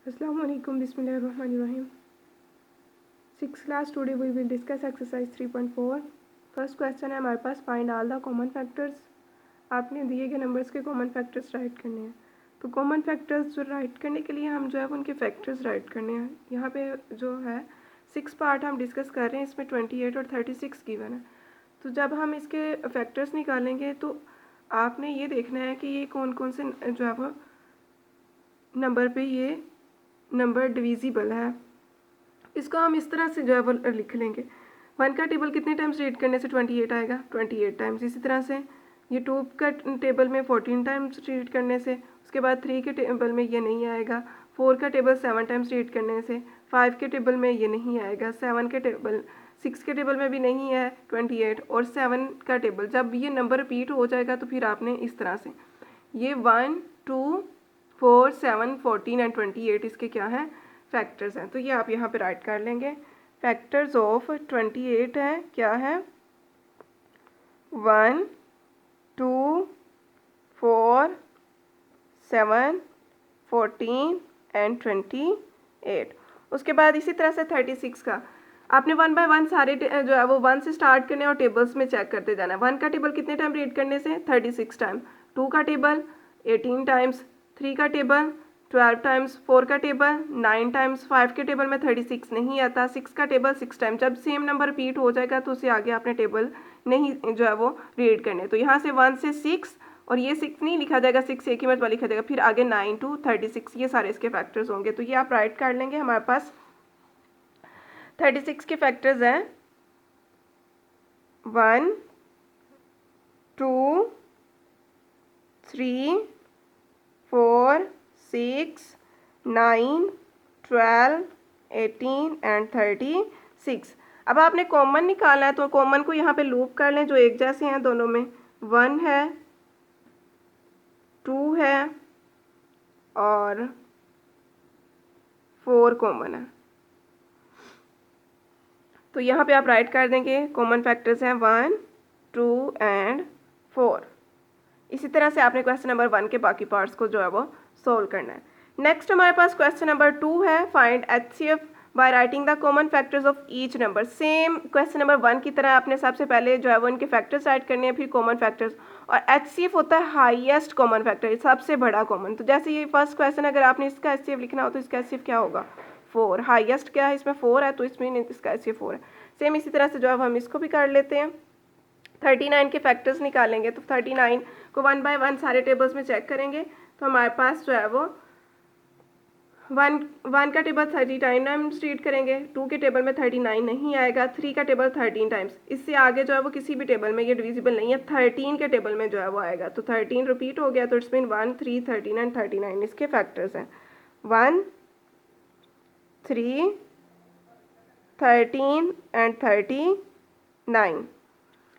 Assalamu alaikum, Bismillahirrahmanirrahim. Sixth class, today we will discuss exercise 3.4. First question है हमारे पास, find all the common factors. आपने दिए गए नंबर्स के कॉमन फैक्टर्स राइट करने हैं. तो कॉमन फैक्टर्स जो राइट करने के लिए हम जो है उनके फैक्टर्स राइट करने हैं. यहाँ पे जो है 6 पार्ट हम डिस्कस कर रहे हैं, इसमें 28 और 36 गिवन है. तो जब हम इसके फैक्टर्स निकालेंगे तो आपने ये देखना है कि ये कौन कौन से जो है वो नंबर पे ये नंबर डिविजिबल है. इसको हम इस तरह से जो है वो लिख लेंगे. 1 का टेबल कितने टाइम्स रीड करने से 28 आएगा? 28 टाइम्स. इसी तरह से ये 2 का टेबल में 14 टाइम्स रीड करने से, उसके बाद 3 के टेबल में ये नहीं आएगा. 4 का टेबल 7 टाइम्स रीड करने से, 5 के टेबल में ये नहीं आएगा. 7 के टेबल 6 के टेबल में भी नहीं है 28. और 7 का टेबल जब ये नंबर रिपीट हो जाएगा तो फिर आपने इस तरह से ये 1, 2, 4, 7, 14 एंड 28 इसके क्या हैं? फैक्टर्स हैं. तो ये आप यहाँ पे राइट कर लेंगे. फैक्टर्स ऑफ 28 हैं, क्या है? 1, 2, 4, 7, 14 एंड 28. उसके बाद इसी तरह से 36 का आपने 1 बाय 1 सारे जो है वो 1 से स्टार्ट करने और टेबल्स में चेक करते जाना है. 1 का टेबल कितने टाइम रीड करने से? 36 टाइम. 2 का टेबल 18 टाइम्स. 3 का टेबल 12 टाइम्स. 4 का टेबल 9 टाइम्स. 5 के टेबल में 36 नहीं आता. 6 का टेबल 6 टाइम. जब सेम नंबर रिपीट हो जाएगा तो उससे आगे आपने टेबल नहीं जो है वो रीड करने. तो यहाँ से 1 से 6, और ये 6 नहीं लिखा जाएगा, 6 एक ही मरतबा लिखा जाएगा. फिर आगे 9 to 36 ये सारे इसके फैक्टर्स होंगे. तो ये आप राइट कर लेंगे. हमारे पास 36 के फैक्टर्स हैं 1, 2, 3, 4, 6, 9, 12, 18 एंड 36. अब आपने कॉमन निकालना है तो कॉमन को यहाँ पे लूप कर लें जो एक जैसे हैं दोनों में. 1 है, 2 है और 4 कॉमन है. तो यहाँ पे आप राइट कर देंगे कॉमन फैक्टर्स हैं 1, 2 एंड 4. इसी तरह से आपने क्वेश्चन नंबर 1 के बाकी पार्ट्स को जो है वो सोल्व करना है. नेक्स्ट हमारे पास क्वेश्चन नंबर 2 है, find HCF by writing the common factors of each number. Same question number 1 की तरह आपने सबसे पहले जो है वो इनके फैक्टर्स राइट करने हैं, फिर कॉमन फैक्टर्स. और HCF होता है हाईएस्ट कॉमन फैक्टर, सबसे बड़ा कॉमन. तो जैसे ये फर्स्ट क्वेश्चन, अगर आपने इसका HCF लिखना हो तो इसका HCF क्या होगा? 4. हाईएस्ट क्या है? इसमें 4 है, तो इसमें इसका HCF 4 है. सेम इसी तरह से जो है हम इसको भी कर लेते हैं. 39 के फैक्टर्स निकालेंगे. तो 39 को 1 बाय 1 सारे टेबल्स में चेक करेंगे तो हमारे पास जो है वो 1 का टेबल 39 टाइम्स रीड करेंगे. 2 के टेबल में 39 नहीं आएगा. 3 का टेबल 13 टाइम्स. इससे आगे जो है वो किसी भी टेबल में ये डिविजिबल नहीं है. 13 के टेबल में जो है वो आएगा. तो 13 रिपीट हो गया, तो इट्स मीन 1, 3, 13 एंड 39 इसके फैक्टर्स हैं. 1, 3, 13 एंड 39.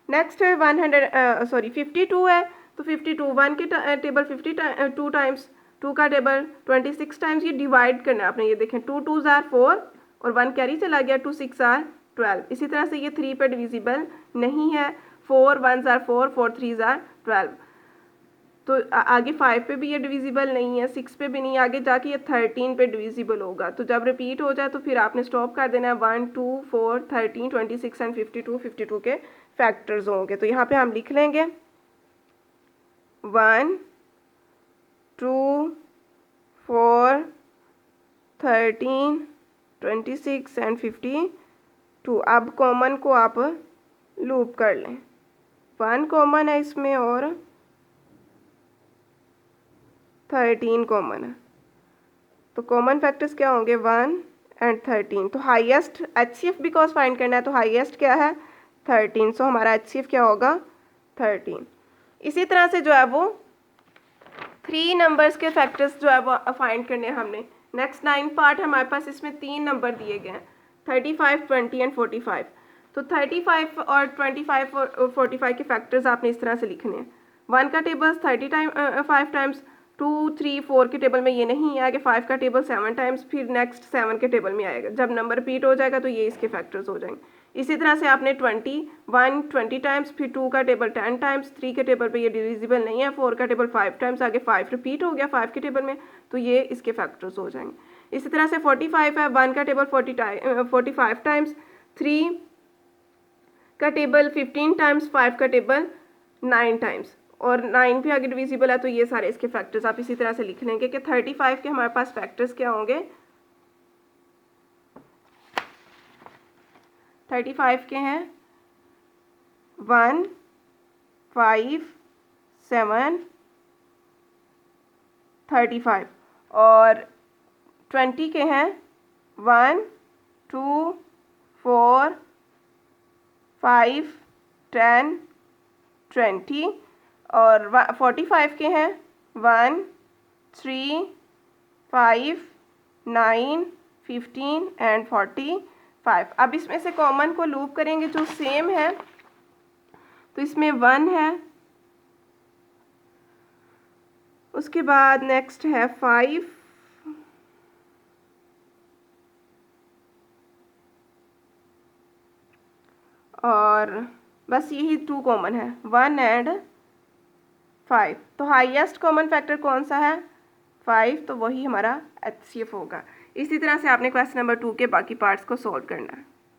नेक्स्ट है 52 है. तो 52 1 के टेबल 52 टाइम्स. 2 का टेबल 26 टाइम्स. ये डिवाइड करना है आपने. ये देखें 2 2s are 4 और 1 कैरी चला गया. 2 6 are 12. इसी तरह से ये 3 पे डिविजिबल नहीं है. 4 1s are 4, 4 3s are 12. तो आगे 5 पे भी ये डिविजिबल नहीं है, 6 पे भी नहीं. आगे जाके ये 13 पे डिविजिबल होगा. तो जब रिपीट हो जाए तो फिर आपने स्टॉप कर देना है. 1, 2, 4, 13, 26 एंड 52 के फैक्टर्स होंगे. तो यहाँ पे हम लिख लेंगे 1, 2, 4, 13, 26 एंड 52. अब कॉमन को आप लूप कर लें. 1 कॉमन है इसमें और 13 कॉमन है. तो कॉमन फैक्टर्स क्या होंगे? 1 एंड 13. तो हाईएस्ट HCF बिकॉज फाइंड करना है तो हाईएस्ट क्या है? 13. सो हमारा HCF क्या होगा? 13. इसी तरह से जो है वो 3 नंबर्स के फैक्टर्स जो है वो फाइंड करने हैं हमने. नेक्स्ट 9 पार्ट हमारे पास, इसमें 3 नंबर दिए गए हैं 35, 20 एंड 45. तो 35 और 25 और 45 के फैक्टर्स आपने इस तरह से लिखने हैं. 1 का टेबल 5 टाइम्स. 2, 3, 4 के टेबल में ये नहीं आएगा. 5 का टेबल 7 टाइम्स. फिर नेक्स्ट 7 के टेबल में आएगा. जब नंबर रिपीट हो जाएगा तो ये इसके फैक्टर्स हो जाएंगे. इसी तरह से आपने 20 टाइम्स. फिर 2 का टेबल 10 टाइम्स. 3 के टेबल पे ये डिविजिबल नहीं है. 4 का टेबल 5 टाइम्स. आगे 5 रिपीट हो गया 5 के टेबल में, तो ये इसके फैक्टर्स हो जाएंगे. इसी तरह से 45 है, 1 का टेबल 45 टाइम्स, 3 का टेबल 15 टाइम्स, 5 का टेबल 9 टाइम्स, और 9 भी अगर डिविजिबल है तो ये सारे इसके फैक्टर्स आप इसी तरह से लिख लेंगे कि 35 के हमारे पास फैक्टर्स क्या होंगे। 35 के हैं 1, 5, 7, 35, और 20 के हैं 1, 2, 4, 5, 10, 20, और 45 के हैं 1, 3, 5, 9, 15 एंड 45। अब इसमें से कॉमन को लूप करेंगे जो सेम है, तो इसमें 1 है, उसके बाद नेक्स्ट है 5, और बस यही 2 कॉमन है, 1 एंड 5। तो हाईएस्ट कॉमन फैक्टर कौन सा है? 5, तो वही हमारा HCF होगा। इसी तरह से आपने क्वेश्चन नंबर 2 के बाकी पार्ट्स को सॉल्व करना है।